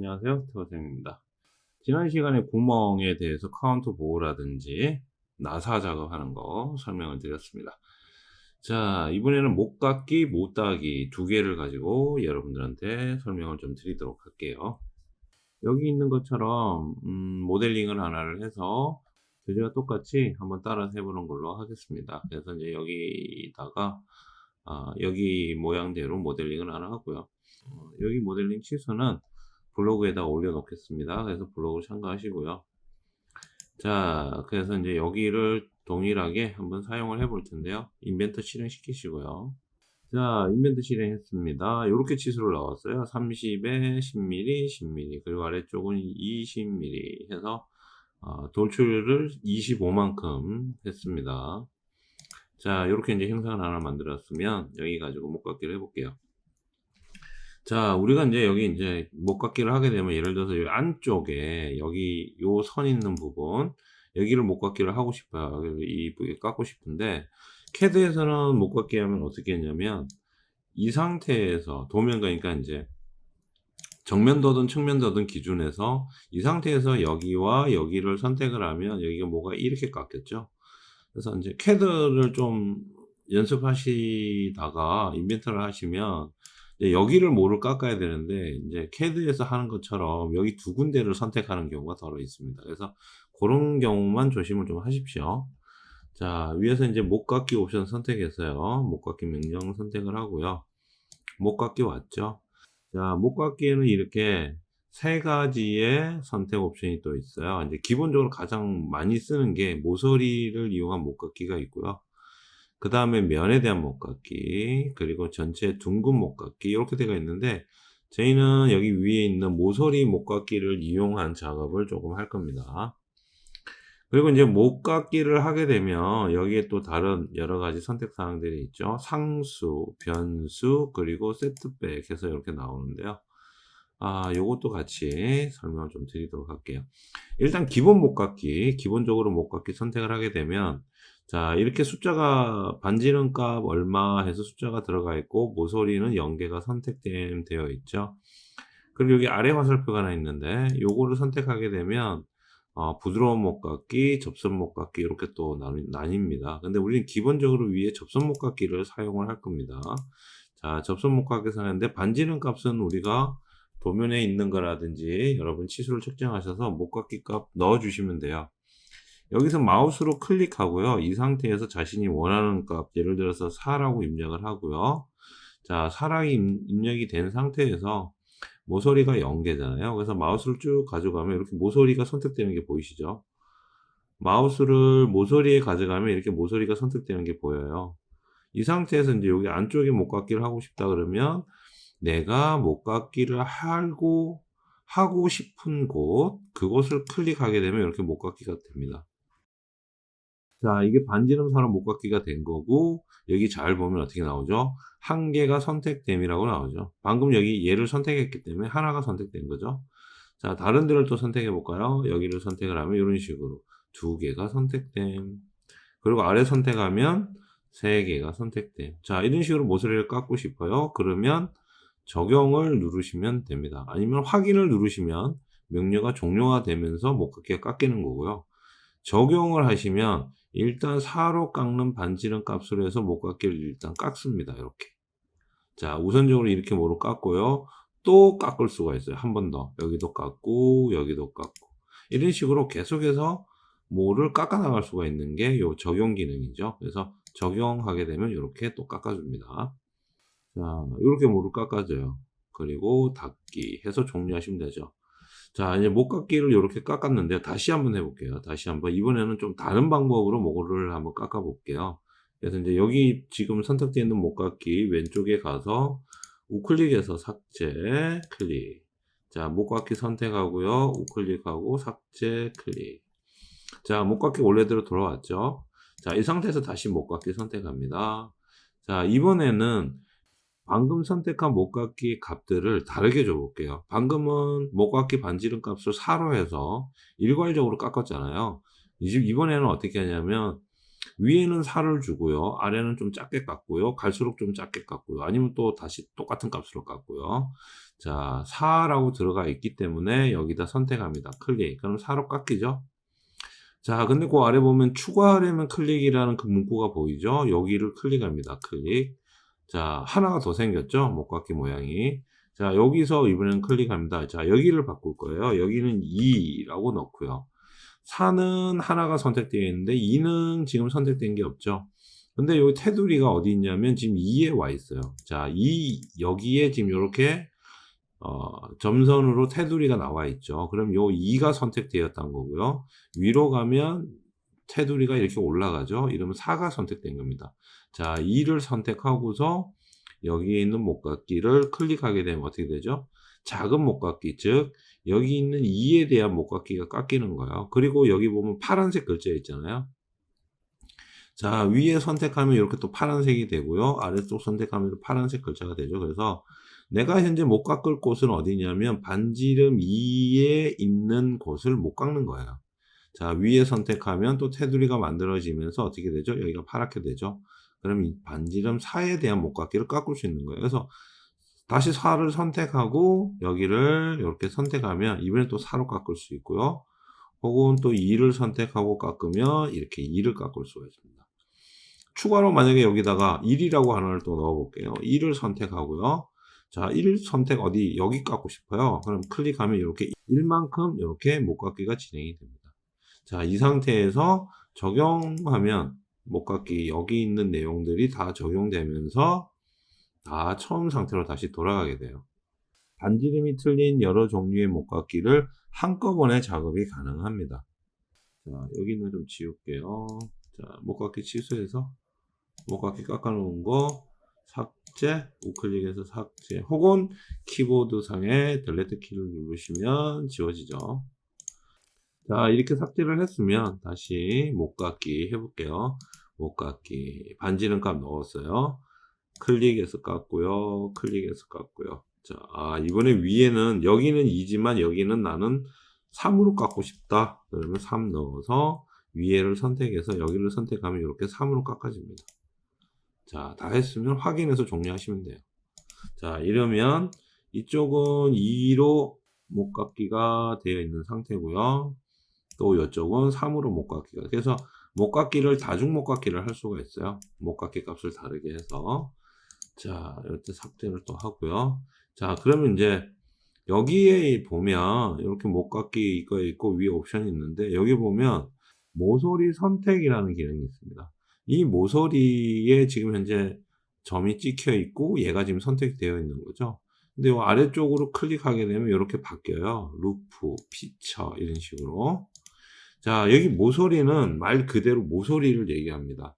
안녕하세요. 태호쌤입니다. 지난 시간에 구멍에 대해서 카운터 보호라든지 나사 작업하는 거 설명을 드렸습니다. 자, 이번에는 목깎기, 못따기 두 개를 가지고 여러분들한테 설명을 좀 드리도록 할게요. 여기 있는 것처럼 모델링을 하나를 해서 교재와 똑같이 한번 따라서 해보는 걸로 하겠습니다. 그래서 이제 여기다가 여기 모양대로 모델링을 하나 하고요. 여기 모델링 취소는 블로그에다 올려 놓겠습니다. 그래서 블로그 참고하시고요. 자, 그래서 이제 여기를 동일하게 한번 사용을 해 볼 텐데요. 인벤터 실행 시키시고요. 자, 인벤터 실행했습니다. 이렇게 치수로 나왔어요. 30에 10mm, 10mm, 그리고 아래쪽은 20mm 해서 돌출을 25만큼 했습니다. 자, 이렇게 이제 형상을 하나 만들었으면 여기 가지고 목깎기를 해볼게요. 자, 우리가 이제 여기 이제 목깎기를 하게 되면 예를 들어서 이 안쪽에 여기 요 선 있는 부분 여기를 목깎기를 하고 싶어요. 이쁘게 깎고 싶은데 캐드에서는 목깎기 하면 어떻게 했냐면 이 상태에서 도면 그러니까 이제 정면도든 측면도든 기준에서 이 상태에서 여기와 여기를 선택을 하면 여기가 뭐가 이렇게 깎였죠. 그래서 이제 캐드를 좀 연습하시다가 인벤터를 하시면 여기를 뭐를 깎아야 되는데 이제 캐드에서 하는 것처럼 여기 두 군데를 선택하는 경우가 더러 있습니다. 그래서 그런 경우만 조심을 좀 하십시오. 자, 위에서 이제 목깎기 옵션 선택했어요. 목깎기 명령 선택을 하고요. 목깎기 왔죠. 자, 목깎기에는 이렇게 세 가지의 선택 옵션이 또 있어요. 이제 기본적으로 가장 많이 쓰는 게 모서리를 이용한 목깎기가 있고요. 그 다음에 면에 대한 목깎기, 그리고 전체 둥근 목깎기 이렇게 되어 있는데 저희는 여기 위에 있는 모서리 목깎기를 이용한 작업을 조금 할 겁니다. 그리고 이제 목깎기를 하게 되면 여기에 또 다른 여러 가지 선택 사항들이 있죠. 상수, 변수, 그리고 세트백 해서 이렇게 나오는데요. 요것도 같이 설명을 좀 드리도록 할게요. 일단 기본 목깎기, 기본적으로 목깎기 선택을 하게 되면 자, 이렇게 숫자가 반지름 값 얼마 해서 숫자가 들어가 있고 모서리는 0개가 선택되어 있죠. 그리고 여기 아래 화살표가 하나 있는데 요거를 선택하게 되면 부드러운 목깎기, 접선 목깎기 이렇게 또 나뉩니다. 근데 우리는 기본적으로 위에 접선 목깎기를 사용을 할 겁니다. 자, 접선 목깎기 사용하는데 반지름 값은 우리가 도면에 있는 거라든지 여러분 치수를 측정하셔서 목깎기 값 넣어 주시면 돼요. 여기서 마우스로 클릭하고요. 이 상태에서 자신이 원하는 값, 예를 들어서 4라고 입력을 하고요. 자, 4라고 입력이 된 상태에서 모서리가 0개잖아요. 그래서 마우스를 쭉 가져가면 이렇게 모서리가 선택되는 게 보이시죠? 마우스를 모서리에 가져가면 이렇게 모서리가 선택되는 게 보여요. 이 상태에서 이제 여기 안쪽에 목깎기를 하고 싶다 그러면 내가 목깎기를 하고 싶은 곳, 그곳을 클릭하게 되면 이렇게 목깎기가 됩니다. 자, 이게 반지름선은 목깎기가 된 거고 여기 잘 보면 어떻게 나오죠? 한 개가 선택됨이라고 나오죠. 방금 여기 얘를 선택했기 때문에 하나가 선택된 거죠. 자, 다른 데를 또 선택해 볼까요? 여기를 선택을 하면 이런 식으로 두 개가 선택됨. 그리고 아래 선택하면 세 개가 선택됨. 자, 이런 식으로 모서리를 깎고 싶어요. 그러면 적용을 누르시면 됩니다. 아니면 확인을 누르시면 명령어가 종료가 되면서 목깎기가 깎이는 거고요. 적용을 하시면 일단 4로 깎는 반지름 값으로 해서 목깎기를 일단 깎습니다. 이렇게. 자, 우선적으로 이렇게 뭐로 깎고요. 또 깎을 수가 있어요. 한 번 더. 여기도 깎고, 여기도 깎고. 이런 식으로 계속해서 뭐를 깎아 나갈 수가 있는 게 요 적용 기능이죠. 그래서 적용하게 되면 이렇게 또 깎아줍니다. 자, 이렇게 뭐를 깎아줘요. 그리고 닫기 해서 종료하시면 되죠. 자, 이제 목깎기를 이렇게 깎았는데 다시 한번 해볼게요. 다시 한번. 이번에는 좀 다른 방법으로 목을 한번 깎아 볼게요. 그래서 이제 여기 지금 선택되어 있는 목깎기 왼쪽에 가서 우클릭해서 삭제, 클릭. 자, 목깎기 선택하고요. 우클릭하고 삭제, 클릭. 자, 목깎기 원래대로 돌아왔죠. 자, 이 상태에서 다시 목깎기 선택합니다. 자, 이번에는 방금 선택한 목깎기 값들을 다르게 줘볼게요. 방금은 목깎기 반지름 값을 4로 해서 일괄적으로 깎았잖아요. 이번에는 어떻게 하냐면 위에는 4를 주고요. 아래는 좀 작게 깎고요. 갈수록 좀 작게 깎고요. 아니면 또 다시 똑같은 값으로 깎고요. 자, 4라고 들어가 있기 때문에 여기다 선택합니다. 클릭. 그럼 4로 깎이죠? 자, 근데 그 아래 보면 추가하려면 클릭이라는 그 문구가 보이죠? 여기를 클릭합니다. 클릭. 자, 하나가 더 생겼죠? 목깎이 모양이. 자, 여기서 이번엔 클릭합니다. 자, 여기를 바꿀 거예요. 여기는 2라고 넣고요. 4는 하나가 선택되어 있는데 2는 지금 선택된 게 없죠. 근데 여기 테두리가 어디 있냐면 지금 2에 와 있어요. 자, 여기에 지금 이렇게 점선으로 테두리가 나와 있죠. 그럼 요 2가 선택되었던 거고요. 위로 가면 테두리가 이렇게 올라가죠. 이러면 4가 선택된 겁니다. 자, 2를 선택하고서 여기에 있는 목깎이를 클릭하게 되면 어떻게 되죠? 작은 목깎이, 즉 여기 있는 2에 대한 목깎이가 깎이는 거예요. 그리고 여기 보면 파란색 글자 있잖아요. 자, 위에 선택하면 이렇게 또 파란색이 되고요. 아래쪽 선택하면 파란색 글자가 되죠. 그래서 내가 현재 못 깎을 곳은 어디냐면 반지름 2에 있는 곳을 못 깎는 거예요. 자, 위에 선택하면 또 테두리가 만들어지면서 어떻게 되죠? 여기가 파랗게 되죠. 그럼 이 반지름 4에 대한 목깎이를 깎을 수 있는 거예요. 그래서 다시 4를 선택하고 여기를 이렇게 선택하면 이번엔 또 4로 깎을 수 있고요. 혹은 또 2를 선택하고 깎으면 이렇게 2를 깎을 수가 있습니다. 추가로 만약에 여기다가 1이라고 하나를 또 넣어 볼게요. 1을 선택하고요. 자, 1 선택 어디 여기 깎고 싶어요. 그럼 클릭하면 이렇게 1만큼 이렇게 목깎이가 진행이 됩니다. 자, 이 상태에서 적용하면 목깎이 여기 있는 내용들이 다 적용되면서 다 처음 상태로 다시 돌아가게 돼요. 반지름이 틀린 여러 종류의 목깎이를 한꺼번에 작업이 가능합니다. 자, 여기는 좀 지울게요. 자, 목깎이 취소해서 목깎이 깎아놓은 거 삭제, 우클릭해서 삭제, 혹은 키보드 상에 델레트 키를 누르시면 지워지죠. 자, 이렇게 삭제를 했으면 다시 목깎이 해볼게요. 목깎이 반지름 값 넣었어요. 클릭해서 깎고요. 클릭해서 깎고요. 자, 이번에 위에는 여기는 2지만 여기는 나는 3으로 깎고 싶다. 그러면 3 넣어서 위에를 선택해서 여기를 선택하면 이렇게 3으로 깎아집니다. 자, 다 했으면 확인해서 종료하시면 돼요. 자, 이러면 이쪽은 2로 목깎기가 되어 있는 상태고요. 또 이쪽은 3으로 목깎기가. 그래서 목깎기를 다중 목깎기를 할 수가 있어요. 목깎기 값을 다르게 해서. 자, 이렇게 삭제를 또 하고요. 자, 그러면 이제 여기에 보면 이렇게 목깎기 이거 있고 위에 옵션이 있는데 여기 보면 모서리 선택이라는 기능이 있습니다. 이 모서리에 지금 현재 점이 찍혀 있고 얘가 지금 선택되어 있는 거죠. 근데 이 아래쪽으로 클릭하게 되면 이렇게 바뀌어요. 루프, 피처 이런 식으로. 자, 여기 모서리는 말 그대로 모서리를 얘기합니다.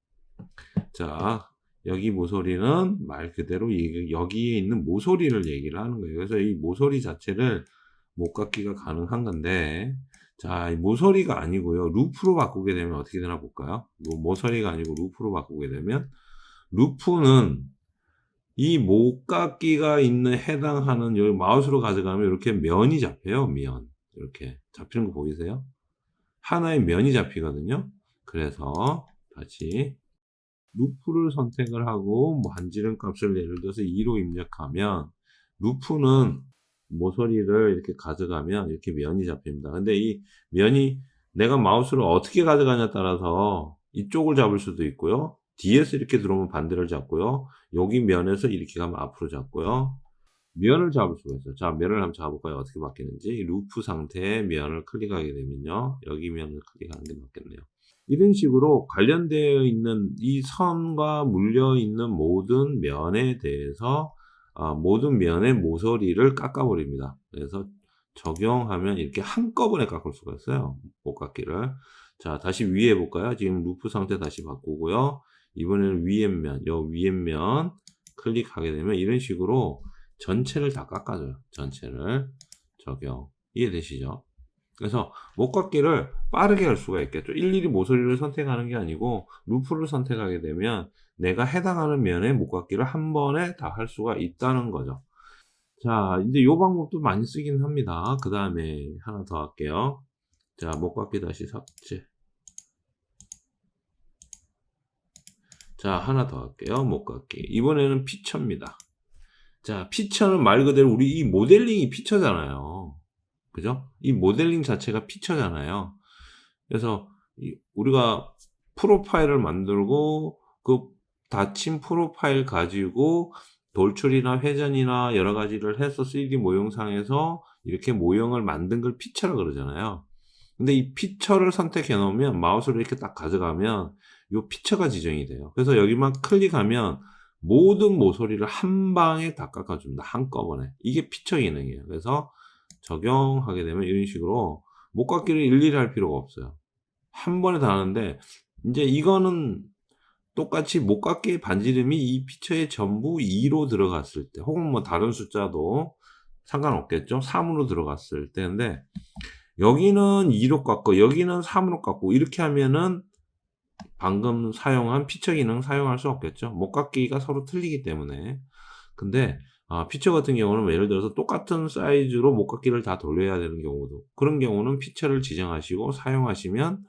자, 여기 모서리는 말 그대로 여기에 있는 모서리를 얘기를 하는 거예요. 그래서 이 모서리 자체를 목깎기가 가능한 건데, 자, 이 모서리가 아니고요. 루프로 바꾸게 되면 어떻게 되나 볼까요? 모서리가 아니고 루프로 바꾸게 되면, 루프는 이 목깎기가 있는 해당하는 여기 마우스로 가져가면 이렇게 면이 잡혀요. 면. 이렇게 잡히는 거 보이세요? 하나의 면이 잡히거든요. 그래서 다시 루프를 선택을 하고 반지름 값을 예를 들어서 2로 입력하면 루프는 모서리를 이렇게 가져가면 이렇게 면이 잡힙니다. 근데 이 면이 내가 마우스를 어떻게 가져가냐에 따라서 이쪽을 잡을 수도 있고요. 뒤에서 이렇게 들어오면 반대를 잡고요. 여기 면에서 이렇게 가면 앞으로 잡고요. 면을 잡을 수가 있어요. 자, 면을 한번 잡아볼까요? 어떻게 바뀌는지. 루프 상태의 면을 클릭하게 되면요. 여기 면을 클릭하는 게 맞겠네요. 이런 식으로 관련되어 있는 이 선과 물려 있는 모든 면에 대해서 모든 면의 모서리를 깎아버립니다. 그래서 적용하면 이렇게 한꺼번에 깎을 수가 있어요. 목깎기를. 자, 다시 위에 볼까요? 지금 루프 상태 다시 바꾸고요. 이번에는 위에 면, 위에 면 클릭하게 되면 이런 식으로 전체를 다 깎아줘요. 전체를 적용. 이해되시죠? 그래서 목깎기를 빠르게 할 수가 있겠죠. 일일이 모서리를 선택하는 게 아니고 루프를 선택하게 되면 내가 해당하는 면의 목깎기를 한 번에 다 할 수가 있다는 거죠. 자, 이제 이 방법도 많이 쓰긴 합니다. 그 다음에 하나 더 할게요. 자, 목깎기 다시 삭제. 자, 하나 더 할게요. 목깎기. 이번에는 피처입니다. 자, 피처는 말 그대로 우리 이 모델링이 피처잖아요. 그죠? 이 모델링 자체가 피처잖아요. 그래서 우리가 프로파일을 만들고 그 닫힌 프로파일 가지고 돌출이나 회전이나 여러 가지를 해서 3D 모형상에서 이렇게 모형을 만든 걸 피처라 그러잖아요. 근데 이 피처를 선택해 놓으면 마우스를 이렇게 딱 가져가면 요 피처가 지정이 돼요. 그래서 여기만 클릭하면 모든 모서리를 한 방에 다 깎아줍니다. 한꺼번에. 이게 피처 기능이에요. 그래서 적용하게 되면 이런 식으로 목깎이를 일일이 할 필요가 없어요. 한 번에 다 하는데 이제 이거는 똑같이 목깎이의 반지름이 이 피처에 전부 2로 들어갔을 때 혹은 뭐 다른 숫자도 상관없겠죠. 3으로 들어갔을 때인데 여기는 2로 깎고 여기는 3으로 깎고 이렇게 하면은 방금 사용한 피처 기능 사용할 수 없겠죠. 목깎이가 서로 틀리기 때문에. 근데 피처 같은 경우는 예를 들어서 똑같은 사이즈로 목깎이를 다 돌려야 되는 경우도 그런 경우는 피처를 지정하시고 사용하시면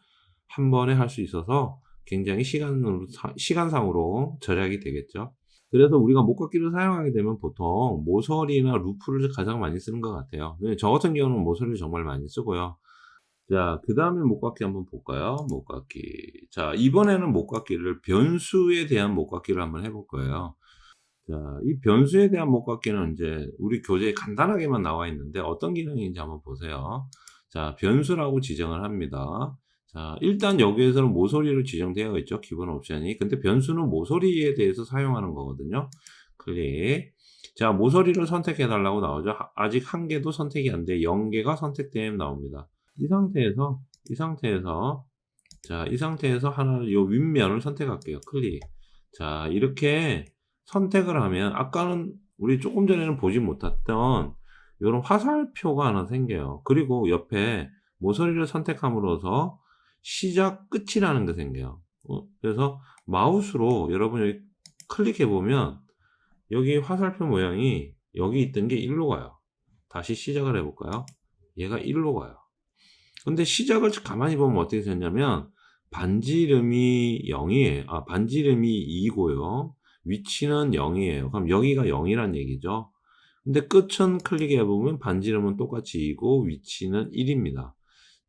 한 번에 할 수 있어서 굉장히 시간상으로 절약이 되겠죠. 그래서 우리가 목깎이를 사용하게 되면 보통 모서리나 루프를 가장 많이 쓰는 것 같아요. 저 같은 경우는 모서리를 정말 많이 쓰고요. 자, 그 다음에 목깎이 한번 볼까요? 목깎이. 자, 이번에는 목깎이를 변수에 대한 목깎이를 한번 해볼 거예요. 자, 이 변수에 대한 목깎이는 이제 우리 교재에 간단하게만 나와 있는데 어떤 기능인지 한번 보세요. 자, 변수라고 지정을 합니다. 자, 일단 여기에서는 모서리로 지정되어 있죠. 기본 옵션이. 근데 변수는 모서리에 대해서 사용하는 거거든요. 클릭. 자, 모서리를 선택해 달라고 나오죠. 아직 한 개도 선택이 안 돼. 0개가 선택되면 나옵니다. 이 상태에서 자, 이 상태에서 하나를 요 윗면을 선택할게요. 클릭. 자, 이렇게 선택을 하면 아까는 우리 조금 전에는 보지 못했던 요런 화살표가 하나 생겨요. 그리고 옆에 모서리를 선택함으로써 시작 끝이라는 게 생겨요. 그래서 마우스로 여러분 여기 클릭해 보면 여기 화살표 모양이 여기 있던 게 1로 가요. 다시 시작을 해 볼까요? 얘가 1로 가요. 근데 시작을 가만히 보면 어떻게 됐냐면 반지름이 0이에요. 반지름이 2고요. 위치는 0이에요. 그럼 여기가 0이란 얘기죠. 근데 끝은 클릭해 보면 반지름은 똑같이 2고 위치는 1입니다.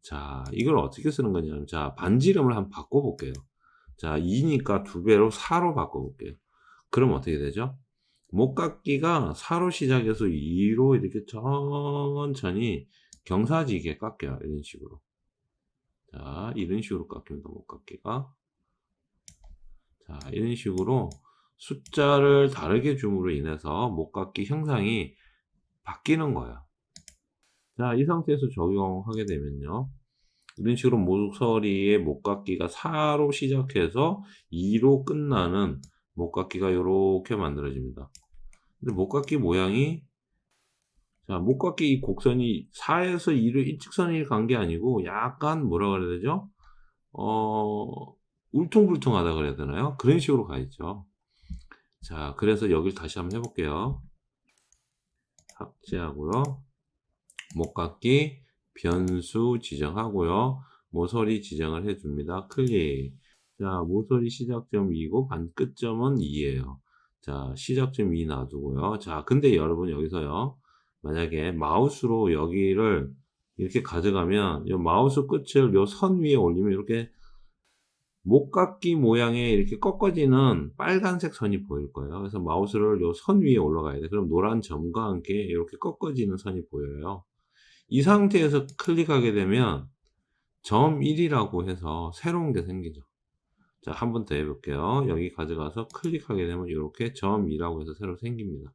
자, 이걸 어떻게 쓰는 거냐면 자, 반지름을 한번 바꿔 볼게요. 자, 2니까 2배로 4로 바꿔 볼게요. 그럼 어떻게 되죠? 목깎이가 4로 시작해서 2로 이렇게 천천히 경사지게 깎여요. 이런 식으로. 자, 이런 식으로 깎입니다. 목깎이가. 자, 이런 식으로 숫자를 다르게 줌으로 인해서 목깎이 형상이 바뀌는 거예요. 자, 이 상태에서 적용하게 되면요. 이런 식으로 모서리의 목깎이가 4로 시작해서 2로 끝나는 목깎이가 이렇게 만들어집니다. 근데 목깎이 모양이 자, 목깎이 이 곡선이 4에서 2로 일직선이 간 게 아니고 약간 뭐라 그래야 되죠? 울퉁불퉁하다 그래야 되나요? 그런 식으로 가 있죠. 자, 그래서 여기를 다시 한번 해볼게요. 삭제하고요. 목깎이 변수 지정하고요. 모서리 지정을 해줍니다. 클릭. 자, 모서리 시작점 2고 끝점은 2예요. 자, 시작점 2 놔두고요. 자, 근데 여러분 여기서요. 만약에 마우스로 여기를 이렇게 가져가면 이 마우스 끝을 요 선 위에 올리면 이렇게 목깎이 모양의 이렇게 꺾어지는 빨간색 선이 보일 거예요. 그래서 마우스를 요 선 위에 올라가야 돼. 그럼 노란 점과 함께 이렇게 꺾어지는 선이 보여요. 이 상태에서 클릭하게 되면 점 1이라고 해서 새로운 게 생기죠. 자, 한 번 더 해볼게요. 여기 가져가서 클릭하게 되면 이렇게 점 2라고 해서 새로 생깁니다.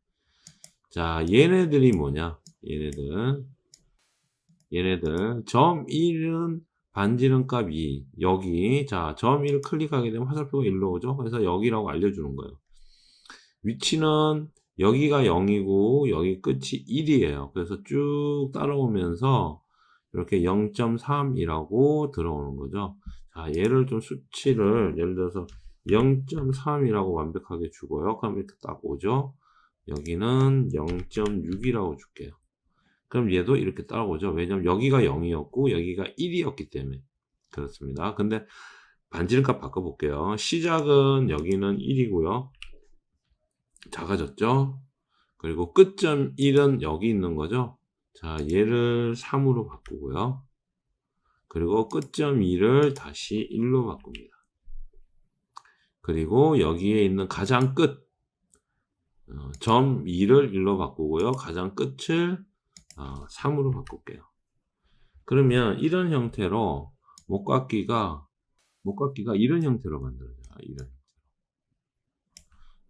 자, 얘네들이 뭐냐? 얘네들 점 1은 반지름 값 2. 여기 자, 점 1을 클릭하게 되면 화살표가 1로 오죠. 그래서 여기라고 알려주는 거예요. 위치는 여기가 0이고 여기 끝이 1이에요. 그래서 쭉 따라오면서 이렇게 0.3이라고 들어오는 거죠. 자, 얘를 좀 수치를 예를 들어서 0.3이라고 완벽하게 주고요. 그럼 이렇게 딱 오죠. 여기는 0.6이라고 줄게요. 그럼 얘도 이렇게 따라오죠. 왜냐면 여기가 0이었고 여기가 1이었기 때문에 그렇습니다. 근데 반지름값 바꿔볼게요. 시작은 여기는 1이고요. 작아졌죠. 그리고 끝점 1은 여기 있는 거죠. 자, 얘를 3으로 바꾸고요. 그리고 끝점 2를 다시 1로 바꿉니다. 그리고 여기에 있는 가장 끝 점 2를 1로 바꾸고요. 가장 끝을 3으로 바꿀게요. 그러면 이런 형태로 목깎이가 이런 형태로 만들어져요. 이런 형태로.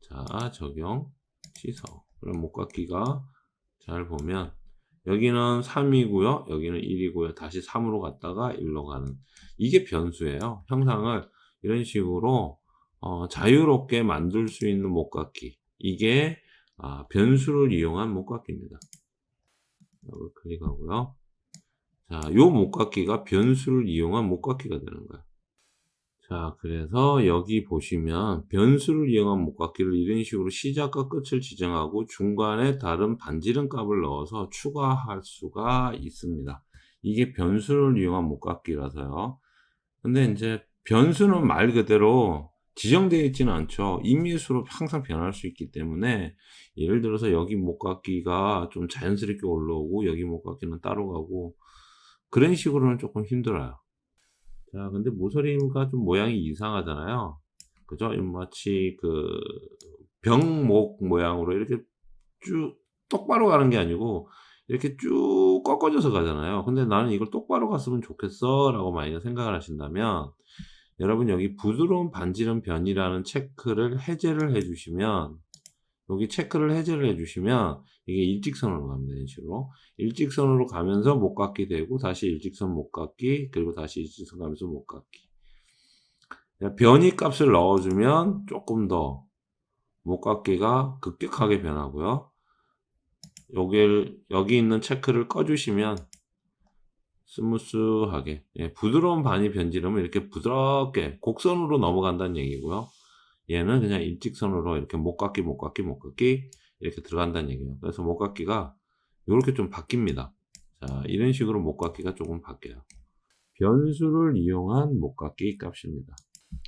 자, 적용, 취소. 그럼 목깎이가 잘 보면 여기는 3이고요. 여기는 1이고요. 다시 3으로 갔다가 1로 가는 이게 변수예요. 형상을 이런 식으로 자유롭게 만들 수 있는 목깎이. 이게 변수를 이용한 목깎이입니다. 더블 클릭하고요. 자, 요 목깎이가 변수를 이용한 목깎이가 되는 거예요. 자, 그래서 여기 보시면 변수를 이용한 목깎이를 이런 식으로 시작과 끝을 지정하고 중간에 다른 반지름 값을 넣어서 추가할 수가 있습니다. 이게 변수를 이용한 목깎이라서요. 근데 이제 변수는 말 그대로 지정되어 있지는 않죠. 임의수로 항상 변할 수 있기 때문에 예를 들어서 여기 목깎이가 좀 자연스럽게 올라오고 여기 목깎이는 따로 가고 그런 식으로는 조금 힘들어요. 자, 근데 모서리가 좀 모양이 이상하잖아요. 그죠? 마치 병목 모양으로 이렇게 쭉 똑바로 가는 게 아니고 이렇게 쭉 꺾어져서 가잖아요. 근데 나는 이걸 똑바로 갔으면 좋겠어 라고 만약 생각을 하신다면 여러분 여기 부드러운 반지름 변이라는 체크를 해제를 해주시면 여기 체크를 해제를 해주시면 이게 일직선으로 갑니다. 이런 식으로 일직선으로 가면서 목깎이 되고 다시 일직선 목깎이 그리고 다시 일직선 가면서 목깎이. 변이 값을 넣어주면 조금 더 목깎이가 급격하게 변하고요. 여기 있는 체크를 꺼주시면 스무스하게 부드러운 반이 변지름은 이렇게 부드럽게 곡선으로 넘어간다는 얘기고요. 얘는 그냥 일직선으로 이렇게 목깎이 이렇게 들어간다는 얘기예요. 그래서 목깎이가 이렇게 좀 바뀝니다. 자, 이런 식으로 목깎이가 조금 바뀌어요. 변수를 이용한 목깎이 값입니다.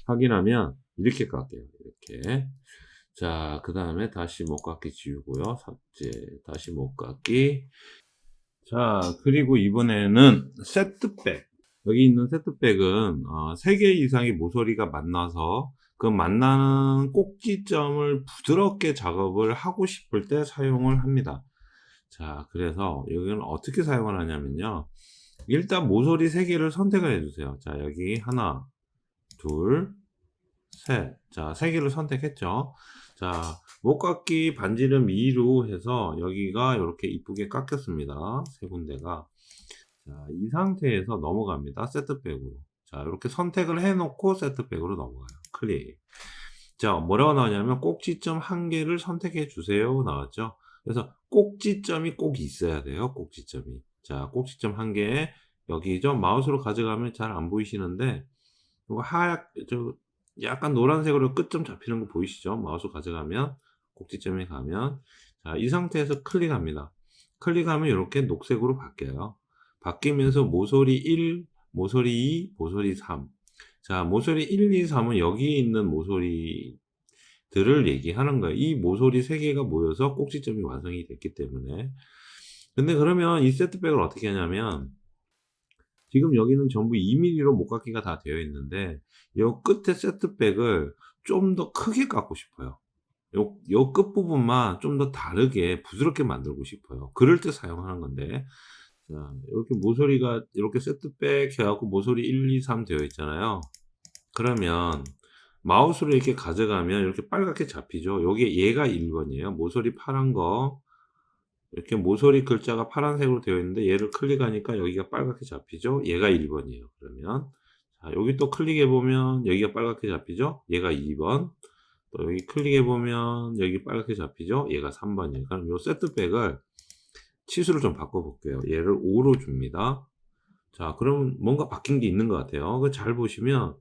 확인하면 이렇게 깎여요. 이렇게. 자, 그 다음에 다시 목깎이 지우고요. 삭제, 다시 목깎이. 자, 그리고 이번에는 세트백. 여기 있는 세트백은 3개 이상의 모서리가 만나서 그 만나는 꼭지점을 부드럽게 작업을 하고 싶을 때 사용을 합니다. 자, 그래서 여기는 어떻게 사용을 하냐면요. 일단 모서리 3개를 선택을 해주세요. 자, 여기 하나, 둘, 셋. 자, 3개를 선택했죠. 자, 목깎이 반지름 2로 해서 여기가 이렇게 이쁘게 깎였습니다. 3군데가. 자, 이 상태에서 넘어갑니다. 세트백으로. 자, 이렇게 선택을 해놓고 세트백으로 넘어가요. 클릭. 자, 뭐라고 나오냐면 꼭지점 1개를 선택해 주세요. 나왔죠? 그래서 꼭지점이 꼭 있어야 돼요. 꼭지점이. 자, 꼭지점 1개. 여기죠? 마우스로 가져가면 잘 안 보이시는데, 이거 약간 노란색으로 끝점 잡히는 거 보이시죠? 마우스 가져가면, 꼭지점에 가면. 자, 이 상태에서 클릭합니다. 클릭하면 이렇게 녹색으로 바뀌어요. 바뀌면서 모서리 1, 모서리 2, 모서리 3. 자, 모서리 1, 2, 3은 여기 있는 모서리들을 얘기하는 거예요. 이 모서리 3개가 모여서 꼭지점이 완성이 됐기 때문에. 근데 그러면 이 세트백을 어떻게 하냐면, 지금 여기는 전부 2mm로 목깎이가 다 되어 있는데, 요 끝에 세트백을 좀 더 크게 깎고 싶어요. 요 끝부분만 좀 더 다르게 부드럽게 만들고 싶어요. 그럴 때 사용하는 건데, 자, 이렇게 모서리가 이렇게 세트백 해갖고 모서리 1, 2, 3 되어 있잖아요. 그러면 마우스로 이렇게 가져가면 이렇게 빨갛게 잡히죠. 여기 얘가 1번이에요. 모서리 파란 거 이렇게 모서리 글자가 파란색으로 되어 있는데 얘를 클릭하니까 여기가 빨갛게 잡히죠. 얘가 1번이에요. 그러면 자, 여기 또 클릭해 보면 여기가 빨갛게 잡히죠. 얘가 2번. 또 여기 클릭해 보면 여기 빨갛게 잡히죠. 얘가 3번이에요. 그럼 요 세트백을 치수를 좀 바꿔볼게요. 얘를 5로 줍니다. 자, 그럼 뭔가 바뀐 게 있는 것 같아요. 잘 보시면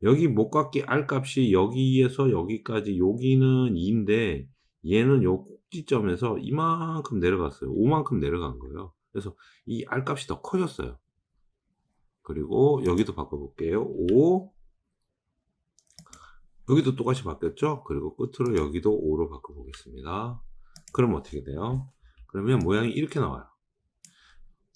여기 목깎이 R 값이 여기에서 여기까지 여기는 2인데 얘는 요 꼭지점에서 이만큼 내려갔어요. 5만큼 내려간 거예요. 그래서 이 R 값이 더 커졌어요. 그리고 여기도 바꿔볼게요. 5 여기도 똑같이 바뀌었죠. 그리고 끝으로 여기도 5로 바꿔보겠습니다. 그러면 어떻게 돼요? 그러면 모양이 이렇게 나와요.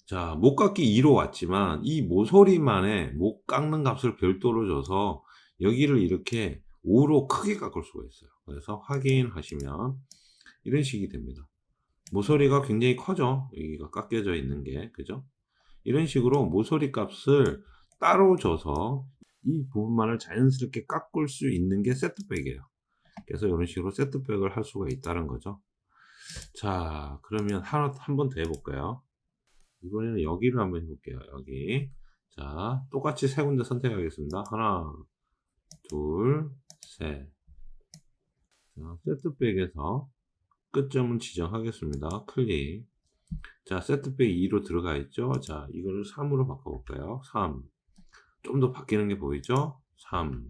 자, 못 깎기 2로 왔지만 이 모서리만의 못 깎는 값을 별도로 줘서 여기를 이렇게 5로 크게 깎을 수가 있어요. 그래서 확인하시면 이런 식이 됩니다. 모서리가 굉장히 커져. 여기가 깎여져 있는 게, 그죠? 이런 식으로 모서리 값을 따로 줘서 이 부분만을 자연스럽게 깎을 수 있는 게 세트백이에요. 그래서 이런 식으로 세트백을 할 수가 있다는 거죠. 자, 그러면 한 번 더 해볼까요? 이번에는 여기를 한번 해볼게요. 여기. 자, 똑같이 세 군데 선택하겠습니다. 하나, 둘, 셋. 자, 세트백에서 끝점은 지정하겠습니다. 클릭. 자, 세트백 2로 들어가 있죠. 자, 이거를 3으로 바꿔볼까요? 3. 좀 더 바뀌는 게 보이죠? 3.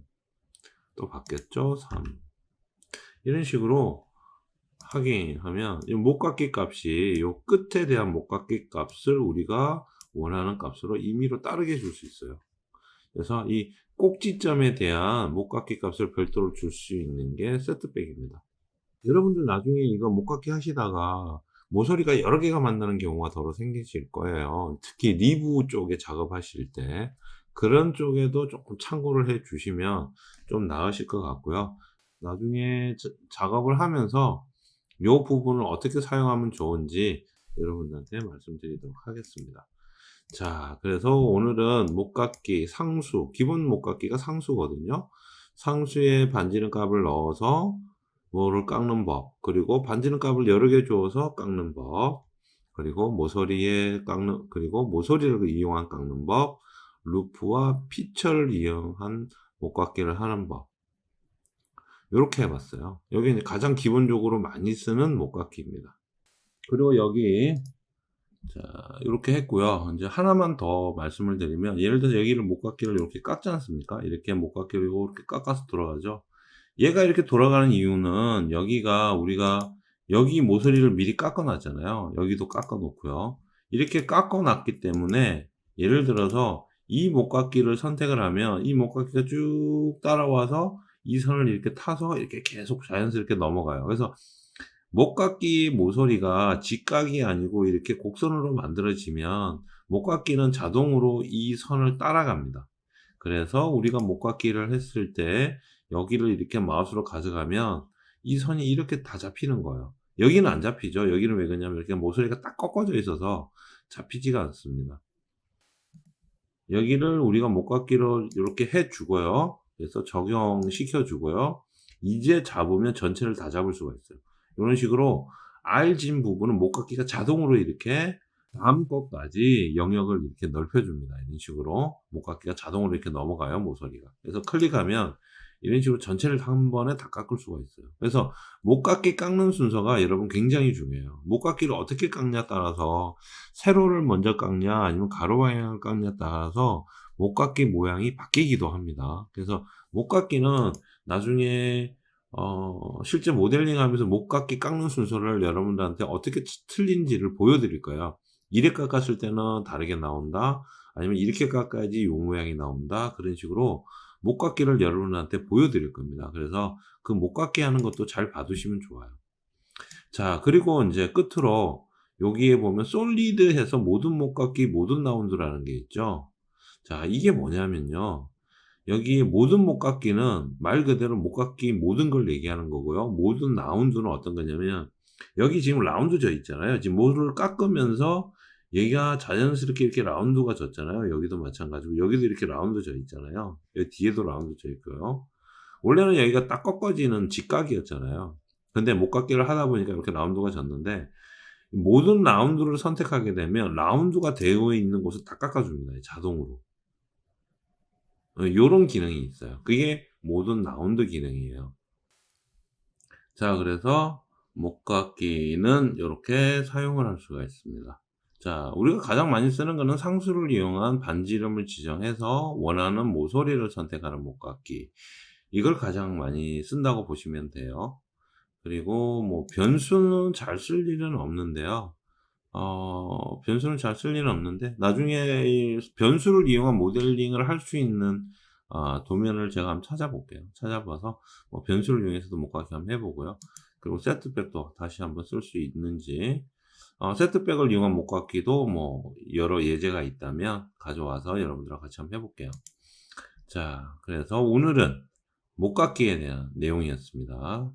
또 바뀌었죠? 3. 이런 식으로 확인하면 이 못깎기 값이 요 끝에 대한 못깎기 값을 우리가 원하는 값으로 임의로 따르게 줄 수 있어요. 그래서 이 꼭지점에 대한 못깎기 값을 별도로 줄 수 있는 게 세트백입니다. 여러분들 나중에 이거 못깎기 하시다가 모서리가 여러 개가 만나는 경우가 더러 생기실 거예요. 특히 리브 쪽에 작업하실 때 그런 쪽에도 조금 참고를 해 주시면 좀 나으실 것 같고요. 나중에 작업을 하면서 이 부분을 어떻게 사용하면 좋은지 여러분들한테 말씀드리도록 하겠습니다. 자, 그래서 오늘은 못깎기 상수, 기본 못깎기가 상수거든요. 상수에 반지름 값을 넣어서 뭐를 깎는 법, 그리고 반지름 값을 여러 개 주어서 깎는 법, 그리고 모서리에 깎는, 그리고 모서리를 이용한 깎는 법, 루프와 피처를 이용한 못깎기를 하는 법. 이렇게 해봤어요. 여기는 가장 기본적으로 많이 쓰는 못깎기입니다. 그리고 여기 자, 이렇게 했고요. 이제 하나만 더 말씀을 드리면, 예를 들어서 여기를 못깎기를 이렇게 깎지 않습니까? 이렇게 못깎기를 이렇게 깎아서 돌아가죠. 얘가 이렇게 돌아가는 이유는 여기가 우리가 여기 모서리를 미리 깎아 놨잖아요. 여기도 깎아 놓고요. 이렇게 깎아 놨기 때문에 예를 들어서 이 못깎기를 선택을 하면 이 못깎기가 쭉 따라와서 이 선을 이렇게 타서 이렇게 계속 자연스럽게 넘어가요. 그래서 목깎이 모서리가 직각이 아니고 이렇게 곡선으로 만들어지면 목깎이는 자동으로 이 선을 따라갑니다. 그래서 우리가 목깎이를 했을 때 여기를 이렇게 마우스로 가져가면 이 선이 이렇게 다 잡히는 거예요. 여기는 안 잡히죠. 여기는 왜 그러냐면 이렇게 모서리가 딱 꺾어져 있어서 잡히지가 않습니다. 여기를 우리가 목깎이로 이렇게 해 주고요. 그래서 적용시켜 주고요. 이제 잡으면 전체를 다 잡을 수가 있어요. 이런 식으로 알진 부분은 목깎이가 자동으로 이렇게 다음 것까지 영역을 이렇게 넓혀줍니다. 이런 식으로 목깎이가 자동으로 이렇게 넘어가요. 모서리가. 그래서 클릭하면 이런 식으로 전체를 한 번에 다 깎을 수가 있어요. 그래서 목깎이 깎는 순서가 여러분 굉장히 중요해요. 목깎이를 어떻게 깎냐 따라서 세로를 먼저 깎냐 아니면 가로 방향을 깎냐 따라서 목깎이 모양이 바뀌기도 합니다. 그래서 목깎이는 나중에 실제 모델링 하면서 목깎이 깎는 순서를 여러분들한테 어떻게 틀린지를 보여드릴 거예요. 이렇게 깎았을 때는 다르게 나온다. 아니면 이렇게 깎아야지 요 모양이 나온다. 그런 식으로 목깎이를 여러분한테 보여드릴 겁니다. 그래서 그 목깎이 하는 것도 잘 봐두시면 좋아요. 자, 그리고 이제 끝으로 여기에 보면 솔리드 해서 모든 목깎이 모든 라운드라는 게 있죠. 자, 이게 뭐냐면요. 여기 모든 목깎이는 말 그대로 목깎이 모든 걸 얘기하는 거고요. 모든 라운드는 어떤 거냐면 여기 지금 라운드 져 있잖아요. 지금 모두를 깎으면서 얘가 자연스럽게 이렇게 라운드가 졌잖아요. 여기도 마찬가지고 여기도 이렇게 라운드 져 있잖아요. 여기 뒤에도 라운드 져 있고요. 원래는 여기가 딱 꺾어지는 직각이었잖아요. 근데 목깎이를 하다 보니까 이렇게 라운드가 졌는데 모든 라운드를 선택하게 되면 라운드가 되어 있는 곳을 다 깎아줍니다. 자동으로. 요런 기능이 있어요. 그게 모든 라운드 기능이에요. 자, 그래서 목깎이는 이렇게 사용을 할 수가 있습니다. 자, 우리가 가장 많이 쓰는 거는 상수를 이용한 반지름을 지정해서 원하는 모서리를 선택하는 목깎이. 이걸 가장 많이 쓴다고 보시면 돼요. 그리고 뭐 변수는 잘 쓸 일은 없는데요. 변수는 잘 쓸 일은 없는데 나중에 이 변수를 이용한 모델링을 할 수 있는 도면을 제가 한번 찾아볼게요. 찾아봐서 뭐 변수를 이용해서도 목깎이 한번 해보고요. 그리고 세트백도 다시 한번 쓸 수 있는지, 세트백을 이용한 목깎이도 뭐 여러 예제가 있다면 가져와서 여러분들과 같이 한번 해볼게요. 자, 그래서 오늘은 목깎이에 대한 내용이었습니다.